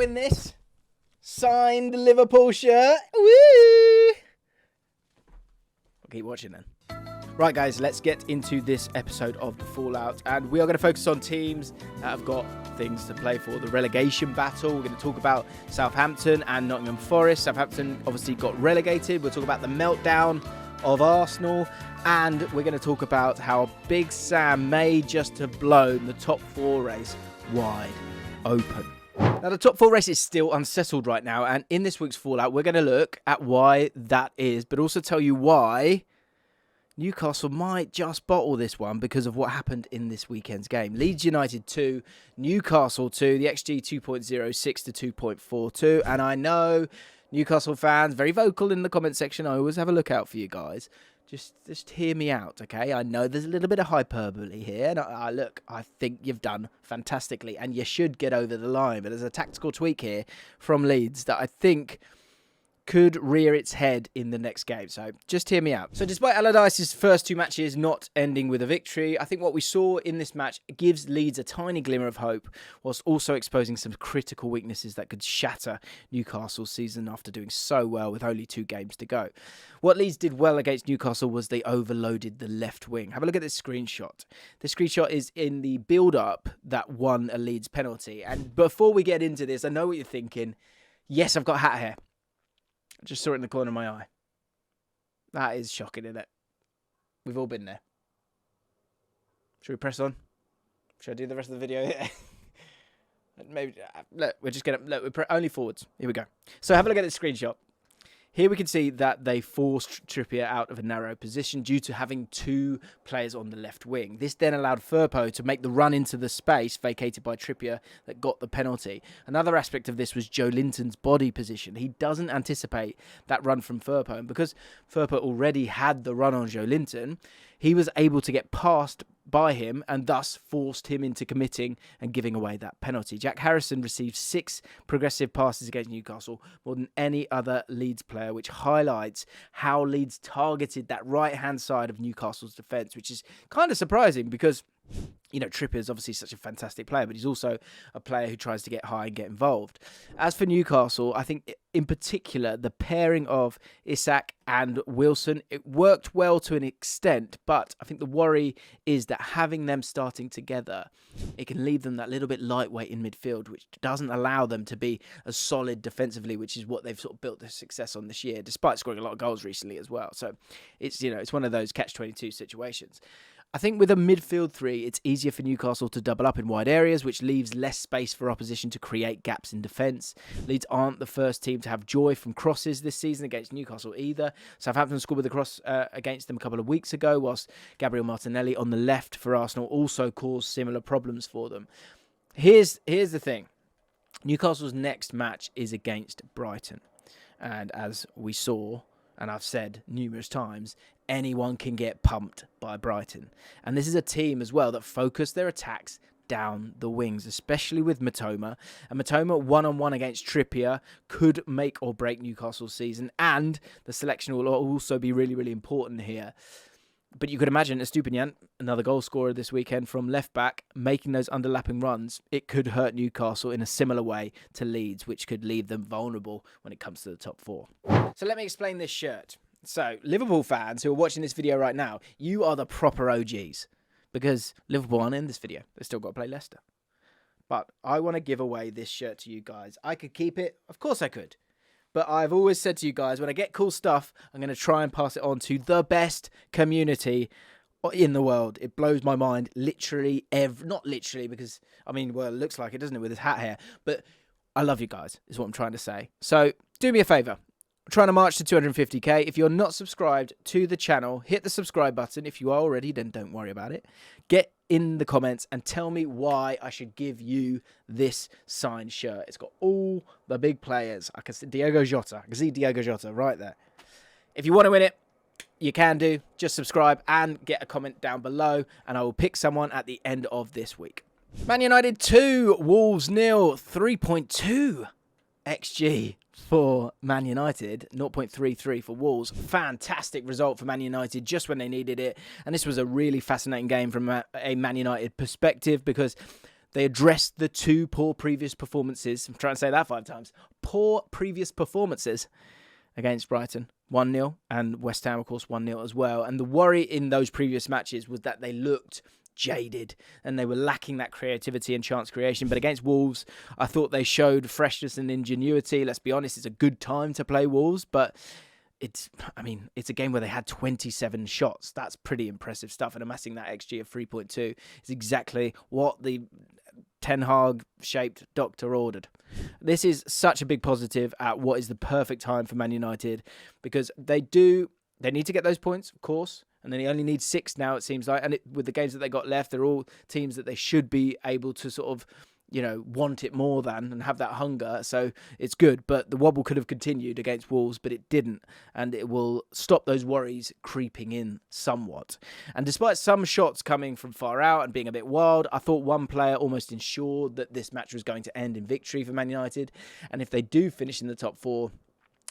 win this. Signed Liverpool shirt. Woo! I'll keep watching then. Right, guys, let's get into this episode of The Fallout. And we are going to focus on teams that have got things to play for. The relegation battle. We're going to talk about Southampton and Nottingham Forest. Southampton obviously got relegated. We'll talk about the meltdown of Arsenal. And we're going to talk about how Big Sam may just have blown the top 4 race wide open. Now, the top 4 race is still unsettled right now. And in this week's Fallout, we're going to look at why that is, but also tell you why Newcastle might just bottle this one because of what happened in this weekend's game. Leeds United 2, Newcastle 2, the XG 2.06 to 2.42. And I know Newcastle fans, very vocal in the comment section. I always have a look out for you guys. Just hear me out, okay? I know there's a little bit of hyperbole here. And I think you've done fantastically. And you should get over the line. But there's a tactical tweak here from Leeds that I think could rear its head in the next game. So just hear me out. So despite Allardyce's first 2 matches not ending with a victory, I think what we saw in this match gives Leeds a tiny glimmer of hope, whilst also exposing some critical weaknesses that could shatter Newcastle's season after doing so well with only 2 games to go. What Leeds did well against Newcastle was they overloaded the left wing. Have a look at this screenshot. This screenshot is in the build-up that won a Leeds penalty. And before we get into this, I know what you're thinking. Yes, I've got hat hair. I just saw it in the corner of my eye. That is shocking, isn't it? We've all been there. Should we press on? Should I do the rest of the video? Maybe. Look, we're just going to... Look, we're only forwards. Here we go. So have a look at this screenshot. Here we can see that they forced Trippier out of a narrow position due to having 2 players on the left wing. This then allowed Firpo to make the run into the space vacated by Trippier that got the penalty. Another aspect of this was Joe Linton's body position. He doesn't anticipate that run from Firpo, and because Firpo already had the run on Joe Linton, he was able to get past by him and thus forced him into committing and giving away that penalty. Jack Harrison received 6 progressive passes against Newcastle, more than any other Leeds player, which highlights how Leeds targeted that right-hand side of Newcastle's defence, which is kind of surprising because, you know, Trippier is obviously such a fantastic player, but he's also a player who tries to get high and get involved. As for Newcastle, I think in particular, the pairing of Isak and Wilson, it worked well to an extent, but I think the worry is that having them starting together, it can leave them that little bit lightweight in midfield, which doesn't allow them to be as solid defensively, which is what they've sort of built their success on this year, despite scoring a lot of goals recently as well. So it's, you know, it's one of those catch-22 situations. I think with a midfield 3, it's easier for Newcastle to double up in wide areas, which leaves less space for opposition to create gaps in defence. Leeds aren't the first team to have joy from crosses this season against Newcastle either. Southampton scored with a cross against them a couple of weeks ago, whilst Gabriel Martinelli on the left for Arsenal also caused similar problems for them. Here's the thing. Newcastle's next match is against Brighton. And as we saw, and I've said numerous times, anyone can get pumped by Brighton. And this is a team as well that focus their attacks down the wings, especially with Matoma. And Matoma one-on-one against Trippier could make or break Newcastle's season. And the selection will also be really, really important here. But you could imagine Estupiñán, another goal scorer this weekend from left-back, making those underlapping runs. It could hurt Newcastle in a similar way to Leeds, which could leave them vulnerable when it comes to the top 4. So let me explain this shirt. So, Liverpool fans who are watching this video right now, you are the proper OGs. Because Liverpool aren't in this video. They've still got to play Leicester. But I want to give away this shirt to you guys. I could keep it. Of course I could. But I've always said to you guys, when I get cool stuff, I'm going to try and pass it on to the best community in the world. It blows my mind. Literally, not literally, because, I mean, well, it looks like it, doesn't it, with his hat here. But I love you guys, is what I'm trying to say. So, do me a favour. We're trying to march to 250k. If you're not subscribed to the channel, hit the subscribe button. If you are already, then don't worry about it. Get in the comments and tell me why I should give you this signed shirt. It's got all the big players. I can see Diogo Jota. I can see Diogo Jota right there. If you want to win it, you can do. Just subscribe and get a comment down below, and I will pick someone at the end of this week. Man United 2, Wolves 0, 3.2 XG for Man United, 0.33 for Wolves. Fantastic result for Man United just when they needed it. And this was a really fascinating game from a Man United perspective because They addressed the 2 poor previous performances. I'm trying to say that 5 times. Poor previous performances against Brighton, 1-0, and West Ham, of course, 1-0 as well. And the worry in those previous matches was that they looked jaded and they were lacking that creativity and chance creation. But against Wolves, I thought they showed freshness and ingenuity. Let's be honest, it's a good time to play Wolves, but it's a game where they had 27 shots. That's pretty impressive stuff. And amassing that XG of 3.2 is exactly what the Ten Hag-shaped doctor ordered. This is such a big positive at what is the perfect time for Man United, because they need to get those points, of course, and then he only needs 6 now, it seems like. And with the games that they got left, they're all teams that they should be able to sort of, want it more than and have that hunger. So it's good. But the wobble could have continued against Wolves, but it didn't. And it will stop those worries creeping in somewhat. And despite some shots coming from far out and being a bit wild, I thought one player almost ensured that this match was going to end in victory for Man United. And if they do finish in the top 4,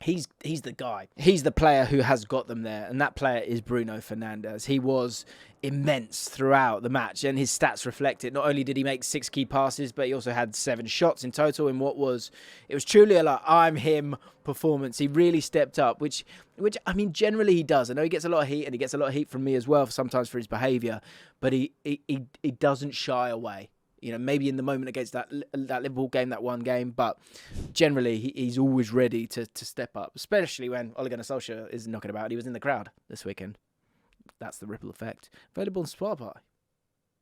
he's the guy. He's the player who has got them there, and that player is Bruno Fernandes. He was immense throughout the match, and his stats reflect it. Not only did he make 6 key passes, but he also had 7 shots in total in it was truly a I'm him performance. He really stepped up, which generally he does. I know he gets a lot of heat, and he gets a lot of heat from me as well sometimes for his behaviour, but he doesn't shy away. Maybe in the moment against that Liverpool game, that one game, but generally he's always ready to step up, especially when Ole Gunnar Solskjaer is knocking about. He was in the crowd this weekend. That's the ripple effect. Available on Spotify.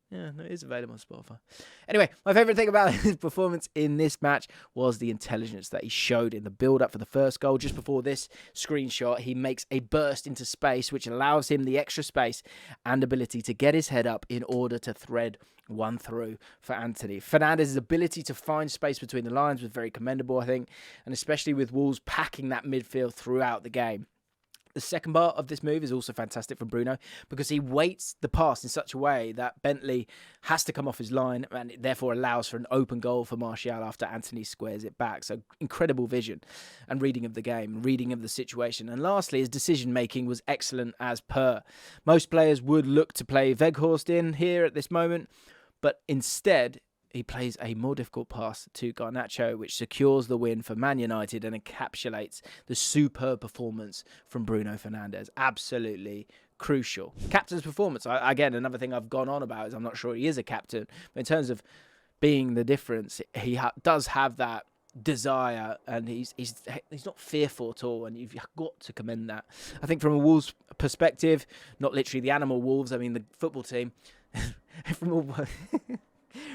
Yeah, no, it is available on Spotify. Anyway, my favourite thing about his performance in this match was the intelligence that he showed in the build-up for the first goal. Just before this screenshot, he makes a burst into space, which allows him the extra space and ability to get his head up in order to thread one through for Anthony. Fernandes' ability to find space between the lines was very commendable, I think, and especially with Wolves packing that midfield throughout the game. The second part of this move is also fantastic from Bruno, because he weights the pass in such a way that Bentley has to come off his line, and it therefore allows for an open goal for Martial after Anthony squares it back. So incredible vision and reading of the game, reading of the situation. And lastly, his decision making was excellent as per. Most players would look to play Weghorst in here at this moment, but instead he plays a more difficult pass to Garnacho, which secures the win for Man United and encapsulates the superb performance from Bruno Fernandes. Absolutely crucial. Captain's performance, again, another thing I've gone on about is I'm not sure he is a captain, but in terms of being the difference, he does have that desire, and he's not fearful at all, and you've got to commend that. I think from a Wolves perspective, not literally the animal Wolves, I mean the football team,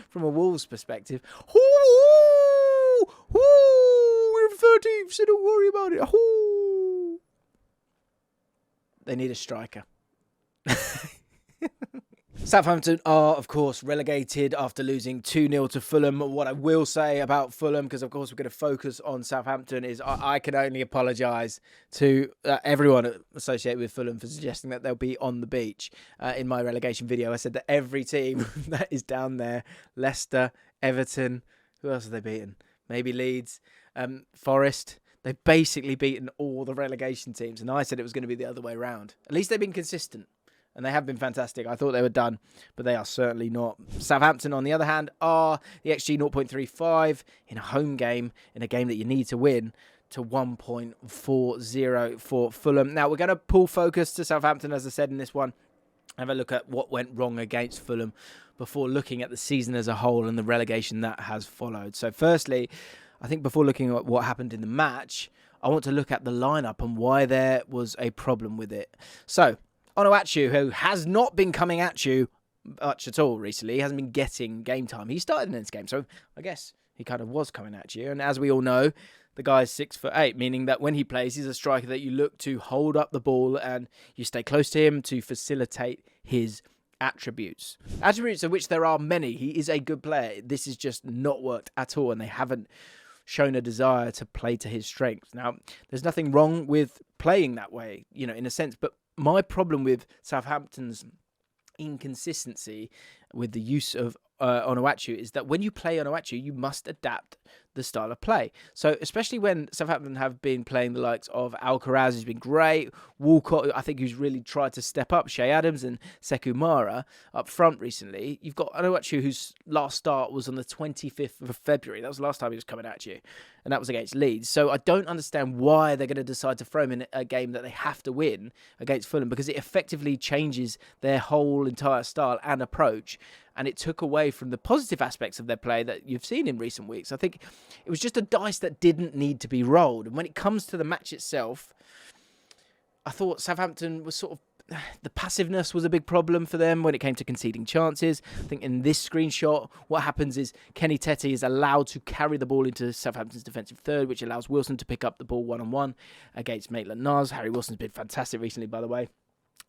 from a Wolves perspective, we're 13th, so don't worry about it. They need a striker. Southampton are, of course, relegated after losing 2-0 to Fulham. What I will say about Fulham, because of course we're going to focus on Southampton, is I can only apologise to everyone associated with Fulham for suggesting that they'll be on the beach. In my relegation video, I said that every team that is down there, Leicester, Everton, who else have they beaten? Maybe Leeds, Forest. They've basically beaten all the relegation teams, and I said it was going to be the other way around. At least they've been consistent. And they have been fantastic. I thought they were done, but they are certainly not. Southampton, on the other hand, are the XG 0.35 in a home game, in a game that you need to win, to 1.40 for Fulham. Now, we're going to pull focus to Southampton, as I said in this one. Have a look at what went wrong against Fulham before looking at the season as a whole and the relegation that has followed. So firstly, I think before looking at what happened in the match, I want to look at the lineup and why there was a problem with it. So, Onuachu, who has not been coming at you much at all recently, he hasn't been getting game time. He started in this game, so I guess he kind of was coming at you. And as we all know, the guy's 6'8", meaning that when he plays, he's a striker that you look to hold up the ball and you stay close to him to facilitate his attributes. Attributes of which there are many. He is a good player. This has just not worked at all, and they haven't shown a desire to play to his strengths. Now, there's nothing wrong with playing that way, in a sense, but my problem with Southampton's inconsistency with the use of Onuachu is that when you play Onuachu, you must adapt the style of play. So especially when Southampton have been playing the likes of Alcaraz, who's been great, Walcott, I think, who's really tried to step up, Shea Adams and Sekou Mara up front recently. You've got Onuachu, whose last start was on the 25th of February. That was the last time he was coming at you, and that was against Leeds. So I don't understand why they're going to decide to throw him in a game that they have to win against Fulham, because it effectively changes their whole entire style and approach. And it took away from the positive aspects of their play that you've seen in recent weeks. I think it was just a dice that didn't need to be rolled. And when it comes to the match itself, I thought Southampton was sort of... The passiveness was a big problem for them when it came to conceding chances. I think in this screenshot, what happens is Kenny Tete is allowed to carry the ball into Southampton's defensive third, which allows Wilson to pick up the ball one-on-one against Maitland-Niles. Harry Wilson's been fantastic recently, by the way.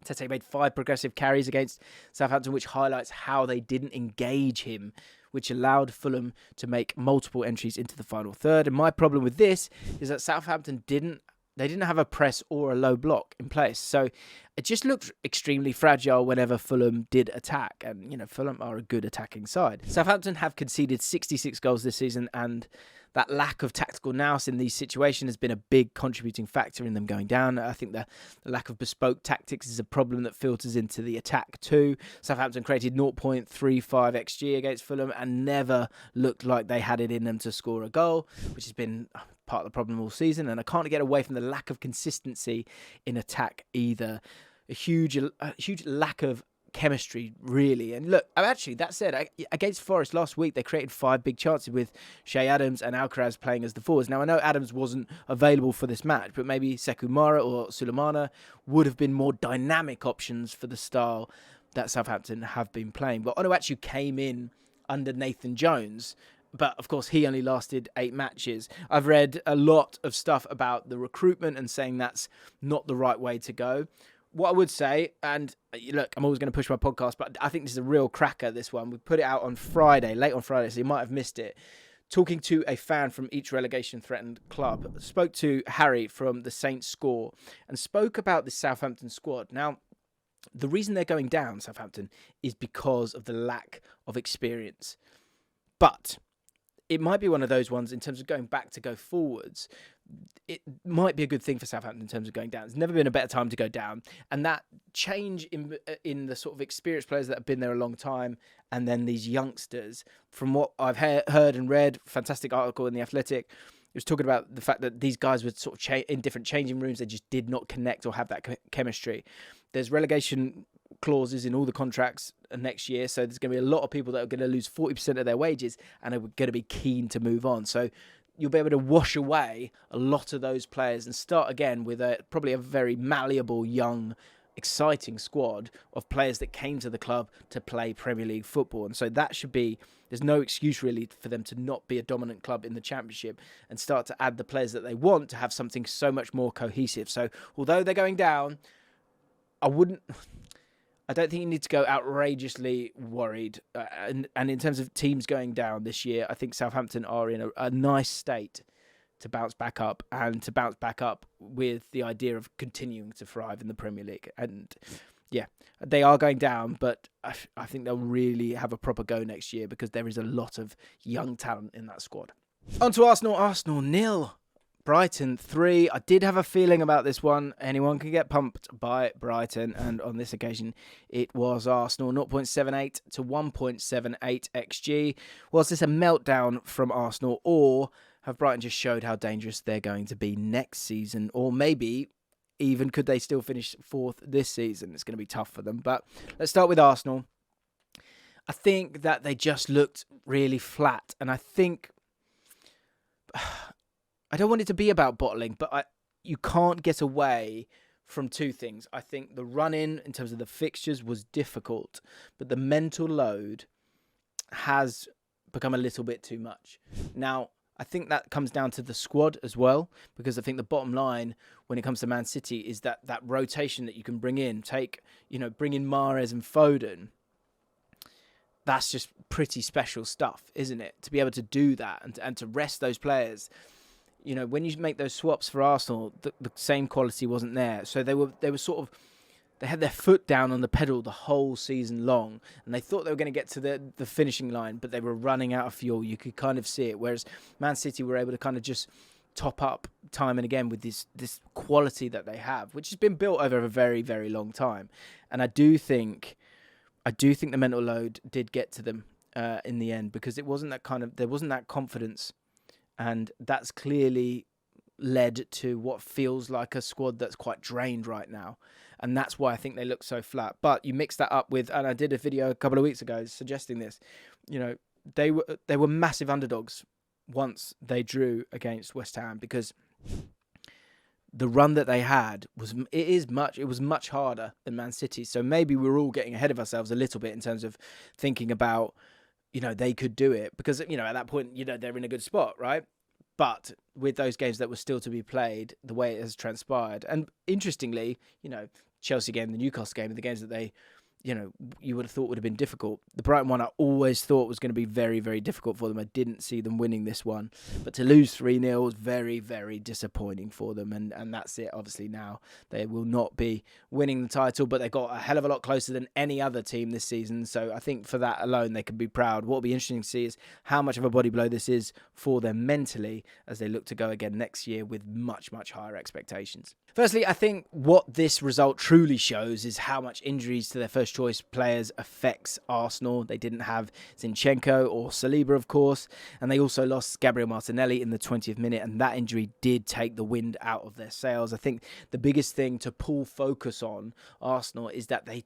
Tete made 5 progressive carries against Southampton, which highlights how they didn't engage him, which allowed Fulham to make multiple entries into the final third. And my problem with this is that Southampton didn't have a press or a low block in place. So it just looked extremely fragile whenever Fulham did attack. And, Fulham are a good attacking side. Southampton have conceded 66 goals this season, and that lack of tactical nous in these situations has been a big contributing factor in them going down. I think the lack of bespoke tactics is a problem that filters into the attack too. Southampton created 0.35 XG against Fulham and never looked like they had it in them to score a goal, which has been part of the problem all season. And I can't get away from the lack of consistency in attack either. A huge lack of chemistry, really. And look, actually, that said, against Forest last week, they created 5 big chances with Shea Adams and Alcaraz playing as the forwards. Now, I know Adams wasn't available for this match, but maybe Sekou Mara or Sulemana would have been more dynamic options for the style that Southampton have been playing. But Onuachu came in under Nathan Jones, but of course he only lasted 8 matches. I've read a lot of stuff about the recruitment and saying that's not the right way to go. What I would say, and look, I'm always going to push my podcast, but I think this is a real cracker, this one. We put it out on Friday, late on Friday, so you might have missed it. Talking to a fan from each relegation-threatened club, spoke to Harry from the Saints Score and spoke about the Southampton squad. Now, the reason they're going down, Southampton, is because of the lack of experience. But it might be one of those ones in terms of going back to go forwards. It might be a good thing for Southampton in terms of going down. There's never been a better time to go down. And that change in the sort of experienced players that have been there a long time, and then these youngsters, from what I've heard and read, fantastic article in The Athletic, it was talking about the fact that these guys were sort of in different changing rooms. They just did not connect or have that chemistry. There's relegation clauses in all the contracts next year, so there's going to be a lot of people that are going to lose 40% of their wages and are going to be keen to move on. So you'll be able to wash away a lot of those players and start again with probably a very malleable, young, exciting squad of players that came to the club to play Premier League football. And so that should be, there's no excuse really for them to not be a dominant club in the Championship and start to add the players that they want to have something so much more cohesive. So although they're going down, I don't think you need to go outrageously worried. And in terms of teams going down this year, I think Southampton are in a nice state to bounce back up, and to bounce back up with the idea of continuing to thrive in the Premier League. And yeah, they are going down, but I think they'll really have a proper go next year because there is a lot of young talent in that squad. On to Arsenal. Arsenal 0. Brighton 3. I did have a feeling about this one. Anyone can get pumped by Brighton, and on this occasion it was Arsenal. 0.78 to 1.78 XG. Was this a meltdown from Arsenal, or have Brighton just showed how dangerous they're going to be next season? Or maybe even could they still finish 4th this season? It's going to be tough for them. But let's start with Arsenal. I think that they just looked really flat, and I think I don't want it to be about bottling, but you can't get away from 2 things. I think the run-in terms of the fixtures was difficult, but the mental load has become a little bit too much. Now, I think that comes down to the squad as well, because I think the bottom line when it comes to Man City is that rotation that you can bring in, bring in Mahrez and Foden. That's just pretty special stuff, isn't it? To be able to do that and to rest those players. When you make those swaps for Arsenal, the same quality wasn't there. So they were sort of they had their foot down on the pedal the whole season long, and they thought they were going to get to the finishing line, but they were running out of fuel. You could kind of see it, whereas Man City were able to kind of just top up time and again with this quality that they have, which has been built over a very, very long time. And I do think the mental load did get to them in the end, because there wasn't that confidence, and that's clearly led to what feels like a squad that's quite drained right now. And that's why I think they look so flat. But you mix that up with, and I did a video a couple of weeks ago suggesting this, they were massive underdogs once they drew against West Ham, because the run that they had was much harder than Man City. So maybe we're all getting ahead of ourselves a little bit in terms of thinking about, they could do it, because, at that point, they're in a good spot, right? But with those games that were still to be played, the way it has transpired, and interestingly, Chelsea game, the Newcastle game, and the games that they, you would have thought would have been difficult. The Brighton one I always thought was going to be very, very difficult for them. I didn't see them winning this one. But to lose 3-0 was very, very disappointing for them. And that's it. Obviously now they will not be winning the title, but they got a hell of a lot closer than any other team this season. So I think for that alone, they can be proud. What will be interesting to see is how much of a body blow this is for them mentally as they look to go again next year with much, much higher expectations. Firstly, I think what this result truly shows is how much injuries to their first choice players affects Arsenal. They didn't have Zinchenko or Saliba, of course, and they also lost Gabriel Martinelli in the 20th minute, and that injury did take the wind out of their sails. I think the biggest thing to pull focus on Arsenal is that they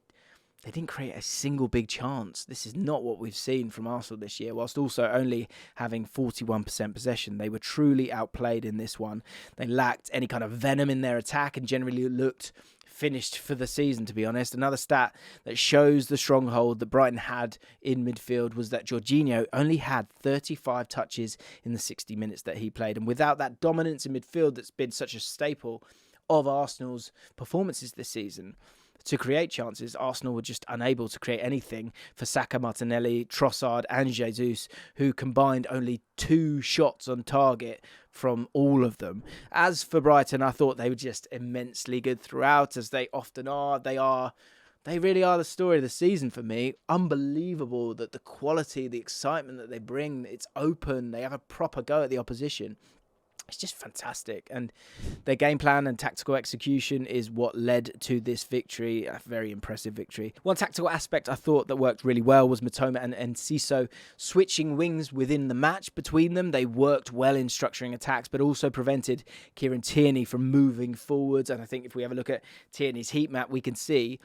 didn't create a single big chance. This is not what we've seen from Arsenal this year, whilst also only having 41% possession. They were truly outplayed in this one. They lacked any kind of venom in their attack and generally looked finished for the season, to be honest. Another stat that shows the stronghold that Brighton had in midfield was that Jorginho only had 35 touches in the 60 minutes that he played. And without that dominance in midfield that's been such a staple of Arsenal's performances this season, to create chances, Arsenal were just unable to create anything for Saka, Martinelli, Trossard and Jesus, who combined only 2 shots on target from all of them. As for Brighton, I thought they were just immensely good throughout, as they often are. They really are the story of the season for me. Unbelievable that the quality, the excitement that they bring, it's open, they have a proper go at the opposition. It's just fantastic. And their game plan and tactical execution is what led to this victory, a very impressive victory. One tactical aspect I thought that worked really well was Matoma and Enciso switching wings within the match between them. They worked well in structuring attacks, but also prevented Kieran Tierney from moving forwards. And I think if we have a look at Tierney's heat map, we can see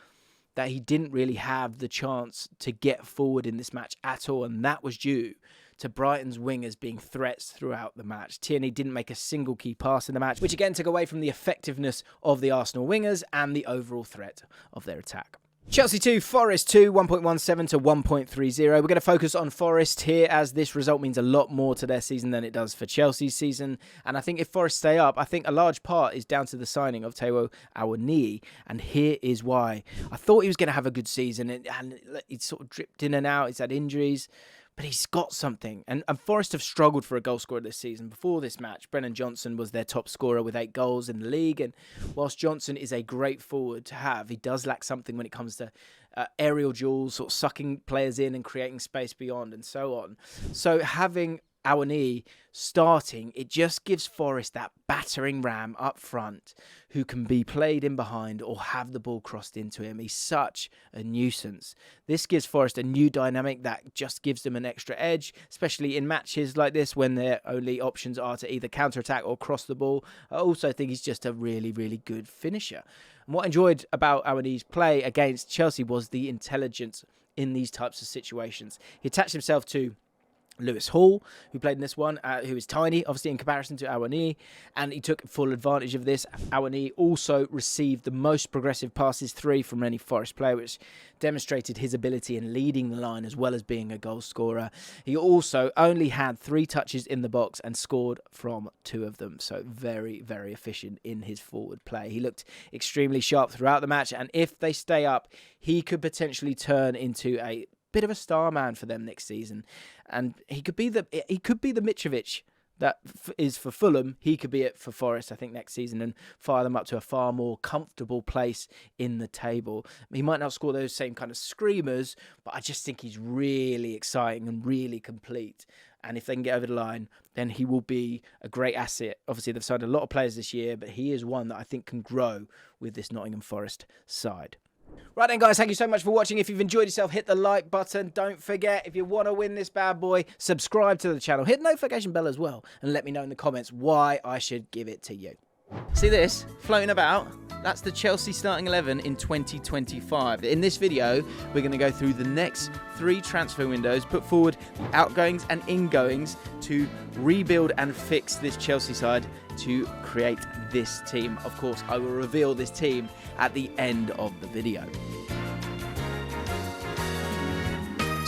that he didn't really have the chance to get forward in this match at all. And that was due to Brighton's wingers being threats throughout the match. Tierney didn't make a single key pass in the match, which again took away from the effectiveness of the Arsenal wingers and the overall threat of their attack. Chelsea 2, Forest 2, 1.17 to 1.30. We're going to focus on Forest here, as this result means a lot more to their season than it does for Chelsea's season. And I think if Forest stay up, I think a large part is down to the signing of Taiwo Awoniyi. And here is why. I thought he was going to have a good season, and he sort of dripped in and out. He's had injuries, but he's got something. And Forest have struggled for a goal scorer this season. Before this match, Brennan Johnson was their top scorer with 8 goals in the league. And whilst Johnson is a great forward to have, he does lack something when it comes to aerial duels, sort of sucking players in and creating space beyond and so on. So having Awoniyi starting, it just gives Forest that battering ram up front who can be played in behind or have the ball crossed into him. He's such a nuisance. This gives Forest a new dynamic that just gives them an extra edge, especially in matches like this when their only options are to either counter-attack or cross the ball. I also think he's just a really, really good finisher. And what I enjoyed about Awoniyi's play against Chelsea was the intelligence in these types of situations. He attached himself to Lewis Hall, who played in this one, who is tiny, obviously, in comparison to Awoniyi, and he took full advantage of this. Awoniyi also received the most progressive passes, 3 from any Forest player, which demonstrated his ability in leading the line as well as being a goal scorer. He also only had 3 touches in the box and scored from 2 of them, so very, very efficient in his forward play. He looked extremely sharp throughout the match, and if they stay up, he could potentially turn into a bit of a star man for them next season, and he could be the Mitrovic that is for Fulham, he could be it for Forest, I think, next season and fire them up to a far more comfortable place in the table. He might not score those same kind of screamers, but I just think he's really exciting and really complete. And if they can get over the line, then he will be a great asset. Obviously, they've signed a lot of players this year, but he is one that I think can grow with this Nottingham Forest side. Right then, guys, thank you so much for watching. If you've enjoyed yourself, hit the like button. Don't forget, if you want to win this bad boy, subscribe to the channel. Hit the notification bell as well, and let me know in the comments why I should give it to you. See this floating about? That's the Chelsea starting 11 in 2025. In this video, we're going to go through the next 3 transfer windows, put forward outgoings and ingoings to rebuild and fix this Chelsea side to create this team. Of course, I will reveal this team at the end of the video.